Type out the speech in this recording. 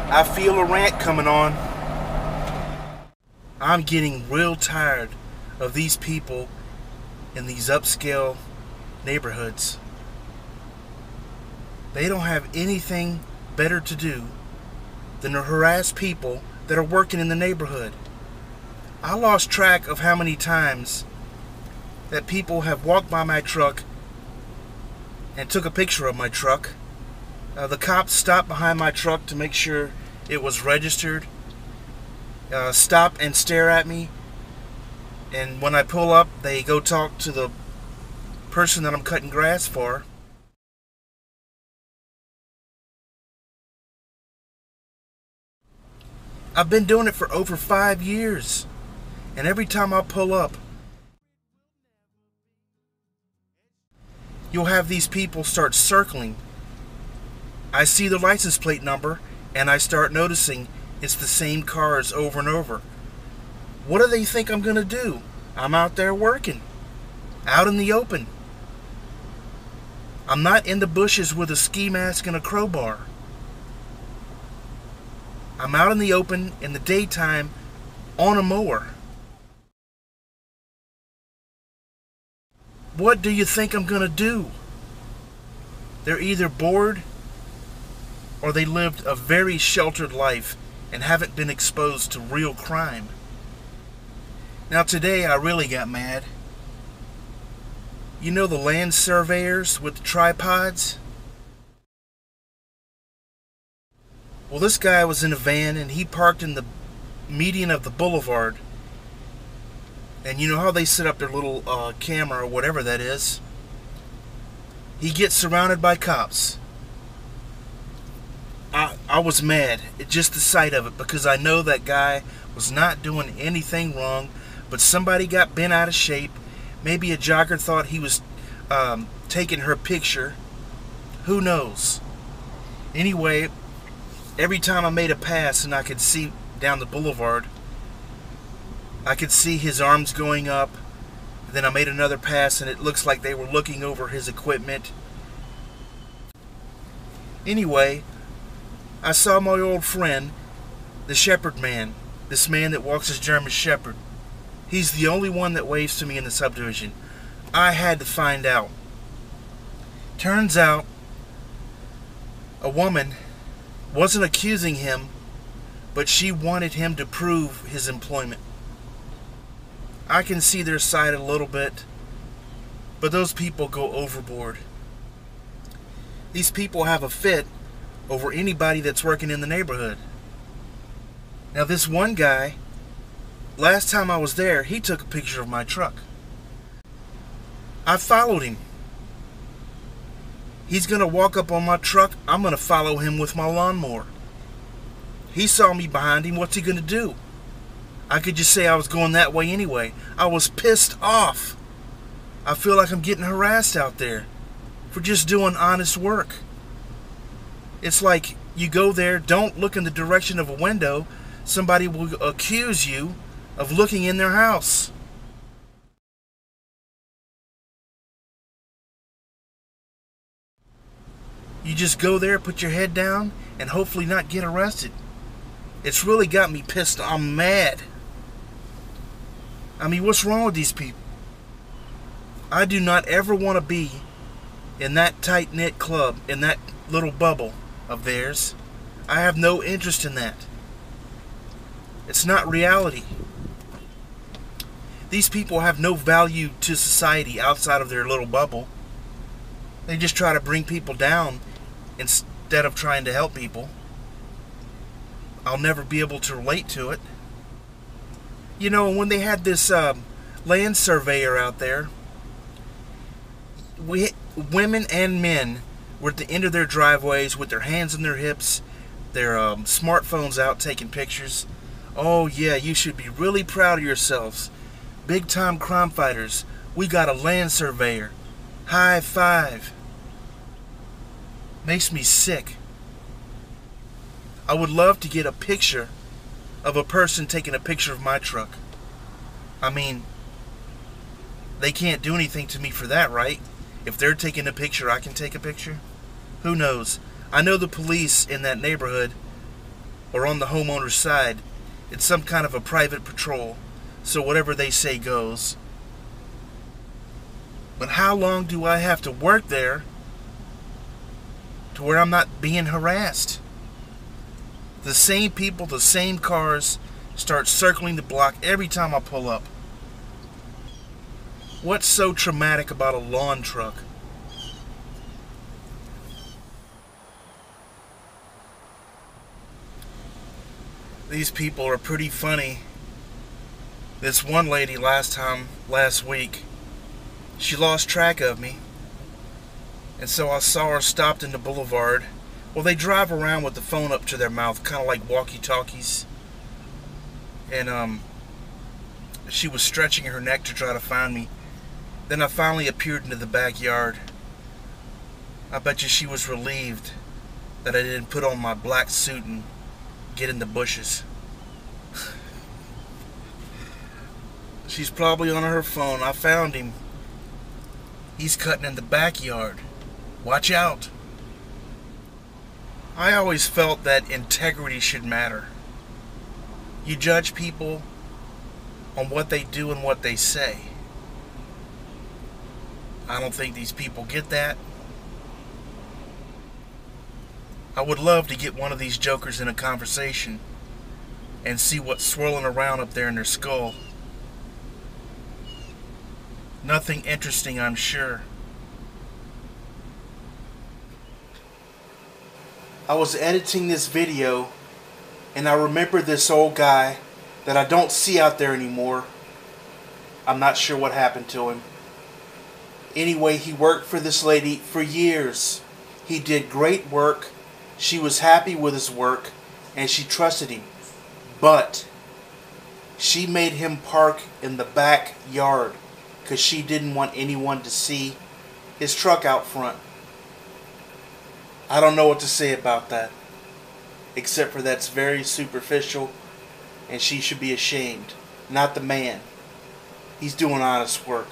I feel a rant coming on. I'm getting real tired of these people in these upscale neighborhoods. They don't have anything better to do than to harass people that are working in the neighborhood. I lost track of how many times that people have walked by my truck and took a picture of my truck. The cops stopped behind my truck to make sure it was registered, stop and stare at me, and when I pull up, they go talk to the person that I'm cutting grass for. I've been doing it for over 5 years, and every time I pull up, you'll have these people start circling. I see the license plate number, and I start noticing it's the same cars over and over. What do they think I'm going to do? I'm out there working, out in the open. I'm not in the bushes with a ski mask and a crowbar. I'm out in the open in the daytime on a mower. What do you think I'm going to do? They're either bored or they lived a very sheltered life and haven't been exposed to real crime. Now today I really got mad. You know the land surveyors with the tripods? Well, this guy was in a van and he parked in the median of the boulevard. And you know how they set up their little camera or whatever that is? He gets surrounded by cops. I was mad at just the sight of it because I know that guy was not doing anything wrong, but somebody got bent out of shape. Maybe a jogger thought he was taking her picture. Who knows? Anyway, every time I made a pass and I could see down the boulevard, I could see his arms going up. Then I made another pass and it looks like they were looking over his equipment. Anyway, I saw my old friend, the shepherd man, this man that walks as German shepherd. He's the only one that waves to me in the subdivision. I had to find out. Turns out, a woman wasn't accusing him, but she wanted him to prove his employment. I can see their side a little bit, but those people go overboard. These people have a fit over anybody that's working in the neighborhood. Now this one guy, last time I was there, he took a picture of my truck. I followed him. He's going to walk up on my truck. I'm going to follow him with my lawnmower. He saw me behind him. What's he going to do? I could just say I was going that way anyway. I was pissed off. I feel like I'm getting harassed out there for just doing honest work. It's like you go there, don't look in the direction of a window. Somebody will accuse you of looking in their house. You just go there, put your head down, and hopefully not get arrested. It's really got me pissed. I'm mad. I mean, what's wrong with these people? I do not ever want to be in that tight-knit club, in that little bubble of theirs. I have no interest in that. It's not reality. These people have no value to society outside of their little bubble. They just try to bring people down instead of trying to help people. I'll never be able to relate to it. You know, when they had this land surveyor out there, women and men were at the end of their driveways with their hands on their hips, their smartphones out taking pictures. Oh yeah, you should be really proud of yourselves. Big time crime fighters. We got a land surveyor. High five. Makes me sick. I would love to get a picture of a person taking a picture of my truck. I mean, they can't do anything to me for that, right? If they're taking a picture, I can take a picture? Who knows? I know the police in that neighborhood or on the homeowner's side. It's some kind of a private patrol, so whatever they say goes. But how long do I have to work there to where I'm not being harassed? The same people, the same cars start circling the block every time I pull up. What's so traumatic about a lawn truck? These people are pretty funny. This one lady last week, she lost track of me. And so I saw her stopped in the boulevard. Well, they drive around with the phone up to their mouth, kind of like walkie-talkies. And she was stretching her neck to try to find me. Then I finally appeared into the backyard. I bet you she was relieved that I didn't put on my black suit and get in the bushes. She's probably on her phone. I found him. He's cutting in the backyard. Watch out. I always felt that integrity should matter. You judge people on what they do and what they say. I don't think these people get that. I would love to get one of these jokers in a conversation and see what's swirling around up there in their skull. Nothing interesting, I'm sure. I was editing this video and I remember this old guy that I don't see out there anymore. I'm not sure what happened to him. Anyway, he worked for this lady for years. He did great work. She was happy with his work and she trusted him. But she made him park in the backyard because she didn't want anyone to see his truck out front. I don't know what to say about that, except for that's very superficial and she should be ashamed, not the man. He's doing honest work.